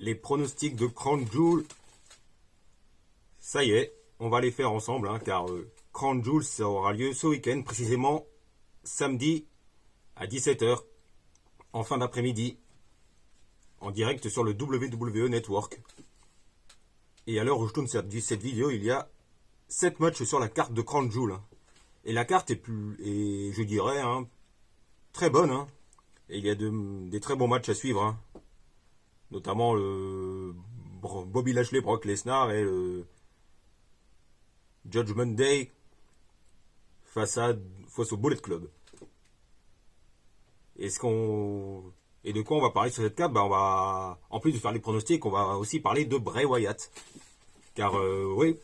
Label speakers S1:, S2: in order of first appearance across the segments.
S1: les pronostics de Crown Jewel. Ça y est, on va les faire ensemble, hein, car Crown Jewel, ça aura lieu ce week-end, précisément samedi à 17 h, en fin d'après-midi, en direct sur le WWE Network. Et à l'heure où je tourne cette vidéo, il y a 7 matchs sur la carte de Crown Jewel. Et la carte est je dirais, hein, très bonne. Hein. Et il y a des très bons matchs à suivre. Hein. Notamment le Bobby Lashley, Brock Lesnar et le Judgment Day face au Bullet Club. Et de quoi on va parler sur cette carte? On va, en plus de faire les pronostics, on va aussi parler de Bray Wyatt. Car oui,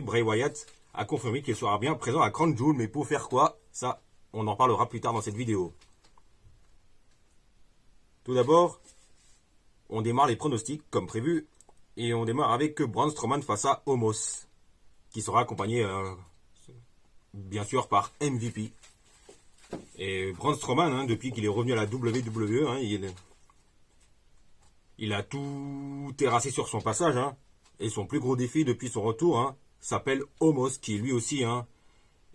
S1: Bray Wyatt a confirmé qu'il sera bien présent à Crown Jewel, mais pour faire quoi? Ça, on en parlera plus tard dans cette vidéo. Tout d'abord, on démarre les pronostics comme prévu, et on démarre avec Braun Strowman face à Omos, qui sera accompagné bien sûr par MVP. Et Braun Strowman, hein, depuis qu'il est revenu à la WWE, hein, il a tout terrassé sur son passage. Hein, et son plus gros défi depuis son retour, hein, s'appelle Omos, qui lui aussi, hein,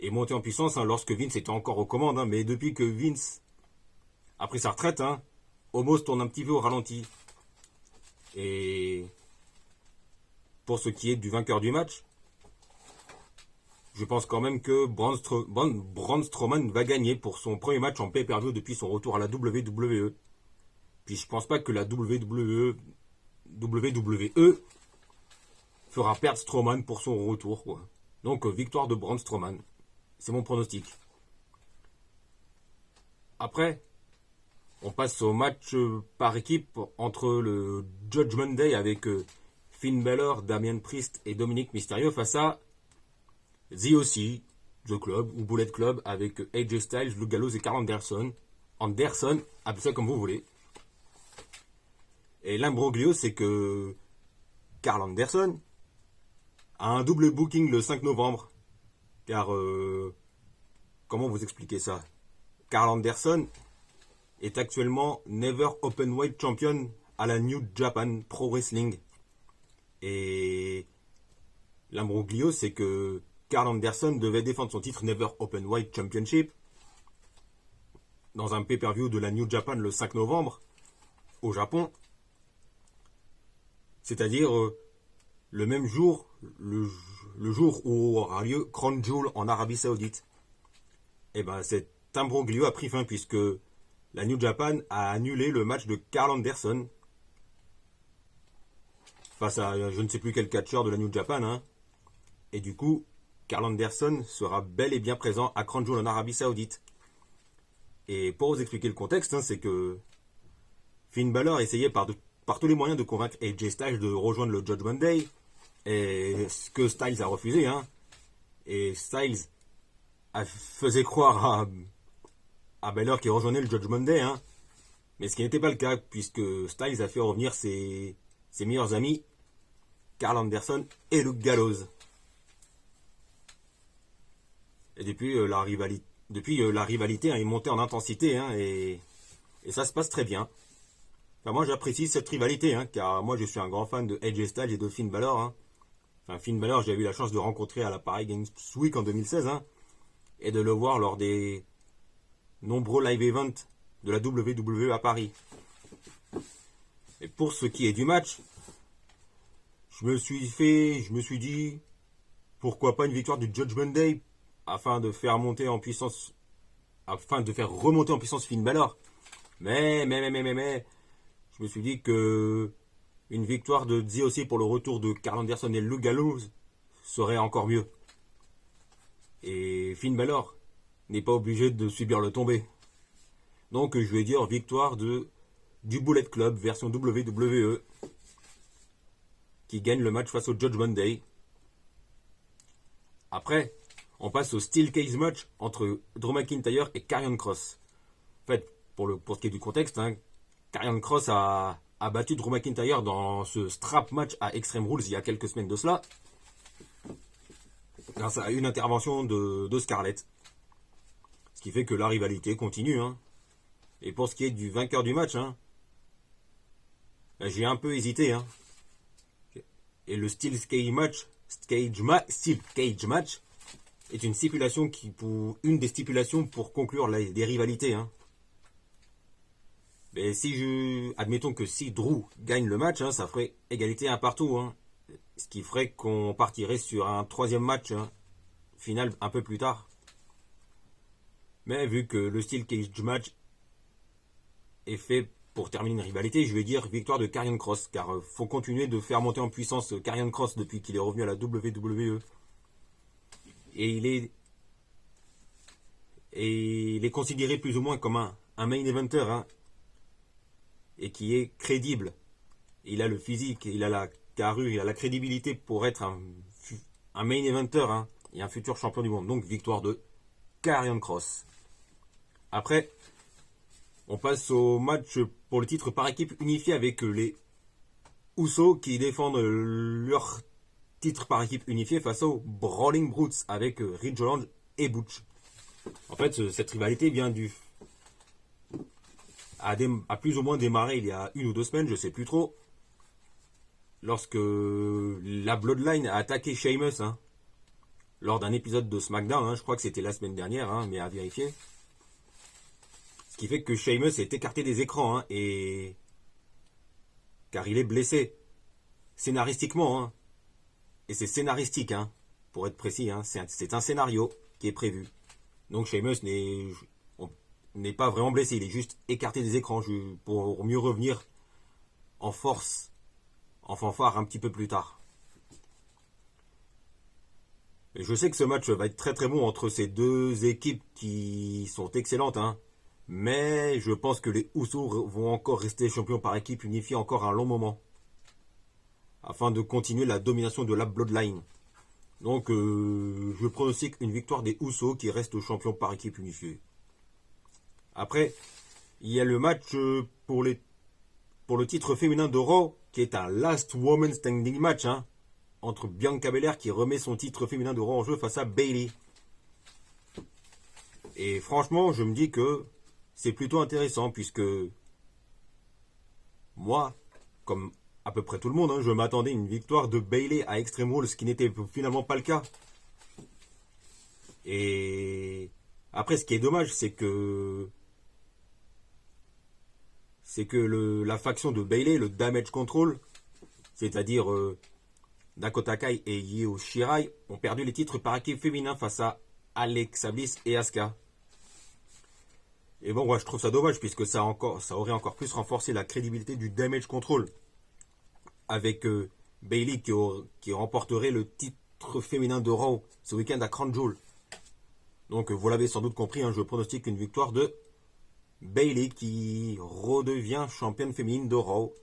S1: est monté en puissance, hein, lorsque Vince était encore aux commandes. Hein, mais depuis que Vince a pris sa retraite, hein, Omos tourne un petit peu au ralenti. Et pour ce qui est du vainqueur du match, je pense quand même que Braun Strowman va gagner pour son premier match en pay-per-view depuis son retour à la WWE. Puis je pense pas que la WWE fera perdre Strowman pour son retour, quoi. Donc victoire de Braun Strowman. C'est mon pronostic. Après, on passe au match par équipe entre le Judgment Day avec Finn Balor, Damian Priest et Dominic Mysterio face à The OC, The Club ou Bullet Club avec AJ Styles, Luke Gallows et Karl Anderson. Appelez ça comme vous voulez. Et l'imbroglio, c'est que Karl Anderson a un double booking le 5 novembre. Car, comment vous expliquer ça? Karl Anderson est actuellement Never Openweight Champion à la New Japan Pro Wrestling. Et l'imbroglio, c'est que Karl Anderson devait défendre son titre Never Openweight Championship dans un pay-per-view de la New Japan le 5 novembre au Japon. C'est-à-dire le même jour, le jour où aura lieu Crown Jewel en Arabie Saoudite. Et bien cet imbroglio a pris fin puisque la New Japan a annulé le match de Karl Anderson face à je ne sais plus quel catcheur de la New Japan. Hein. Et du coup, Karl Anderson sera bel et bien présent à Crown Jewel en Arabie Saoudite. Et pour vous expliquer le contexte, hein, c'est que Finn Balor essayait par tous les moyens de convaincre AJ Styles de rejoindre le Judgment Day. Et ce que Styles a refusé. Hein. Et Styles faisait croire à Balor qui rejoignait le Judgment Day. Hein. Mais ce qui n'était pas le cas, puisque Styles a fait revenir ses meilleurs amis, Karl Anderson et Luke Gallows. Et depuis, la rivalité hein, est montée en intensité. Hein, et ça se passe très bien. Enfin, moi j'apprécie cette rivalité, hein, car moi je suis un grand fan de AJ Styles et de Finn Balor. Hein. Enfin, Finn Balor, j'ai eu la chance de rencontrer à la Paris Games Week en 2016, hein, et de le voir lors des nombreux live events de la WWE à Paris. Et pour ce qui est du match, je me suis dit, pourquoi pas une victoire du Judgment Day afin de faire remonter en puissance Finn Balor. Mais, je me suis dit que une victoire de The OC pour le retour de Karl Anderson et Luke Gallows serait encore mieux. Et Finn Balor n'est pas obligé de subir le tombé. Donc je vais dire victoire du Bullet Club version WWE qui gagne le match face au Judgment Day. Après, on passe au Steel Cage match entre Drew McIntyre et Karrion Kross. En fait, pour ce qui est du contexte, hein, Karrion Kross a battu Drew McIntyre dans ce strap match à Extreme Rules il y a quelques semaines de cela, grâce à une intervention de Scarlett. Ce qui fait que la rivalité continue. Hein. Et pour ce qui est du vainqueur du match, hein, J'ai un peu hésité, hein. Et le style cage match est une stipulation une des stipulations pour conclure des rivalités, hein. Mais admettons que si Drew gagne le match, hein, ça ferait égalité un partout, hein. Ce qui ferait qu'on partirait sur un troisième match, hein, final un peu plus tard. Mais vu que le style cage match est fait pour terminer une rivalité, je vais dire victoire de Karrion Kross, car faut continuer de faire monter en puissance Karrion Kross depuis qu'il est revenu à la WWE. Et il est considéré plus ou moins comme un main eventer, hein, et qui est crédible. Il a le physique, il a la carrure, il a la crédibilité pour être un main eventer, hein, et un futur champion du monde. Donc victoire de Karrion Kross. Après, on passe au match pour le titre par équipe unifié avec les Usos qui défendent leur titre par équipe unifié face aux Brawling Brutes avec Ridge Holland et Butch. En fait, cette rivalité vient a plus ou moins démarré il y a 1 ou 2 semaines, je sais plus trop, lorsque la Bloodline a attaqué Sheamus, hein, lors d'un épisode de SmackDown, hein, je crois que c'était la semaine dernière, hein, mais à vérifier. Ce qui fait que Sheamus est écarté des écrans, hein, car il est blessé scénaristiquement, hein. Et c'est scénaristique, hein, pour être précis, hein. C'est un scénario qui est prévu. Donc Sheamus n'est pas vraiment blessé, il est juste écarté des écrans pour mieux revenir en force, en fanfare un petit peu plus tard. Et je sais que ce match va être très très bon entre ces deux équipes qui sont excellentes, hein. Mais je pense que les Usos vont encore rester champions par équipe unifiée encore un long moment. Afin de continuer la domination de la Bloodline. Donc je pronostique une victoire des Usos qui restent champions par équipe unifiée. Après, il y a le match pour le titre féminin de Raw, qui est un Last Woman Standing match, hein, entre Bianca Belair qui remet son titre féminin de Raw en jeu face à Bayley. Et franchement, je me dis que c'est plutôt intéressant puisque moi, comme à peu près tout le monde, hein, je m'attendais à une victoire de Bayley à Extreme Rules, ce qui n'était finalement pas le cas. Et après, ce qui est dommage, c'est que la faction de Bayley, le Damage Control, c'est-à-dire Dakota Kai et Io Shirai, ont perdu les titres par équipe féminin face à Alexa Bliss et Asuka. Et bon, moi, je trouve ça dommage puisque ça aurait encore plus renforcé la crédibilité du Damage Control avec Bayley qui remporterait le titre féminin de Raw ce week-end à Crown Jewel. Donc vous l'avez sans doute compris, hein, je pronostique une victoire de Bayley qui redevient championne féminine de Raw.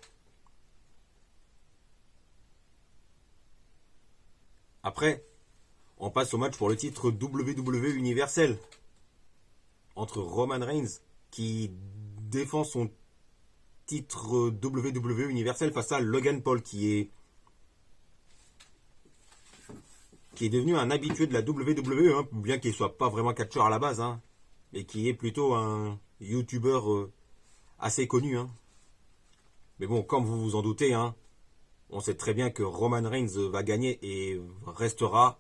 S1: Après, on passe au match pour le titre WWE Universel entre Roman Reigns qui défend son titre WWE Universel face à Logan Paul qui est devenu un habitué de la WWE, hein, bien qu'il ne soit pas vraiment catcheur à la base, hein, mais qui est plutôt un YouTuber assez connu, hein. Mais bon, comme vous vous en doutez, hein, on sait très bien que Roman Reigns va gagner et restera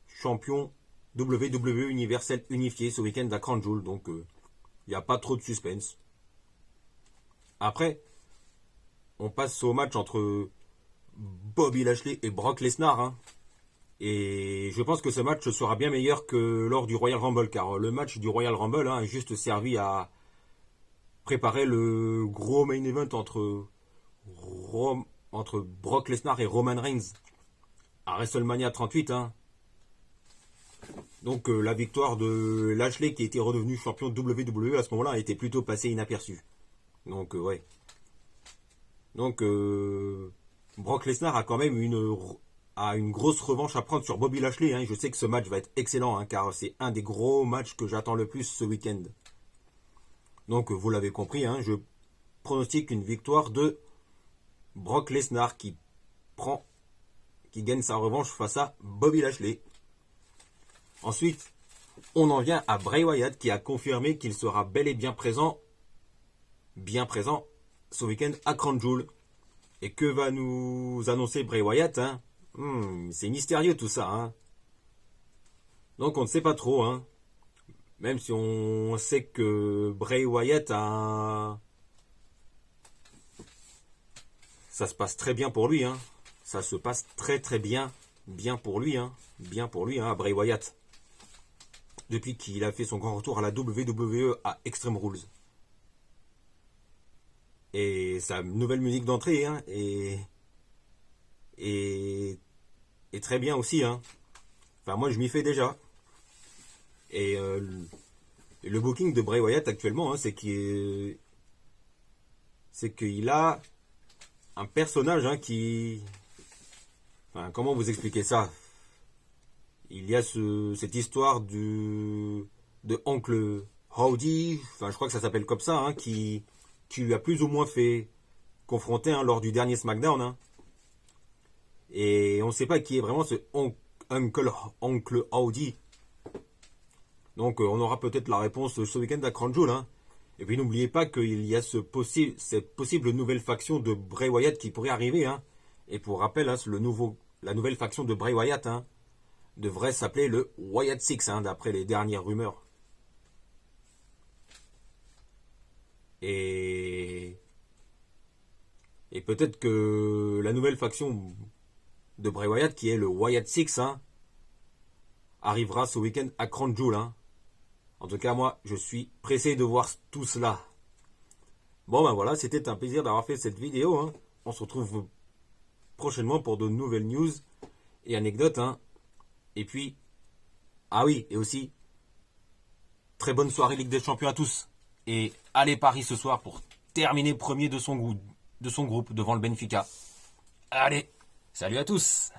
S1: champion WWE Universel unifié ce week-end à Crown Jewel, donc il n'y a pas trop de suspense. Après, on passe au match entre Bobby Lashley et Brock Lesnar, hein. Et je pense que ce match sera bien meilleur que lors du Royal Rumble, car le match du Royal Rumble, hein, a juste servi à préparer le gros main event entre Brock Lesnar et Roman Reigns à WrestleMania 38. Hein. Donc la victoire de Lashley qui était redevenu champion de WWE à ce moment-là a été plutôt passée inaperçue. Donc ouais. Donc Brock Lesnar a quand même une grosse revanche à prendre sur Bobby Lashley. Hein. Je sais que ce match va être excellent, hein, car c'est un des gros matchs que j'attends le plus ce week-end. Donc vous l'avez compris, hein, je pronostique une victoire de Brock Lesnar qui gagne sa revanche face à Bobby Lashley. Ensuite, on en vient à Bray Wyatt qui a confirmé qu'il sera bel et bien présent ce week-end à Crown Jewel. Et que va nous annoncer Bray Wyatt, hein? C'est mystérieux tout ça, hein? Donc on ne sait pas trop, hein? Même si on sait que Bray Wyatt a... Ça se passe très bien pour lui, hein? Ça se passe très très bien. Bien pour lui, hein? Bien pour lui, hein, Bray Wyatt. Depuis qu'il a fait son grand retour à la WWE à Extreme Rules. Et sa nouvelle musique d'entrée, hein, et très bien aussi, hein. Enfin, moi, je m'y fais déjà. Et le booking de Bray Wyatt actuellement, hein, c'est qu'il a un personnage, hein, qui... Enfin, comment vous expliquer ça? Il y a cette histoire de Oncle Howdy, enfin, je crois que ça s'appelle comme ça, hein, qui lui a plus ou moins fait confronter, hein, lors du dernier SmackDown, hein. Et on ne sait pas qui est vraiment ce Oncle Howdy. Donc on aura peut-être la réponse ce week-end à Crown Jewel, hein. Et puis n'oubliez pas qu'il y a cette possible nouvelle faction de Bray Wyatt qui pourrait arriver, hein. Et pour rappel, hein, la nouvelle faction de Bray Wyatt, hein, devrait s'appeler le Wyatt Six, hein, d'après les dernières rumeurs. Et peut-être que la nouvelle faction de Bray Wyatt, qui est le Wyatt Six, hein, arrivera ce week-end à Crown Jewel, hein. En tout cas, moi, je suis pressé de voir tout cela. Bon, ben voilà, c'était un plaisir d'avoir fait cette vidéo, hein. On se retrouve prochainement pour de nouvelles news et anecdotes, hein. Et puis, ah oui, et aussi, très bonne soirée Ligue des Champions à tous. Et allez Paris ce soir pour terminer premier de son groupe devant le Benfica. Allez, salut à tous!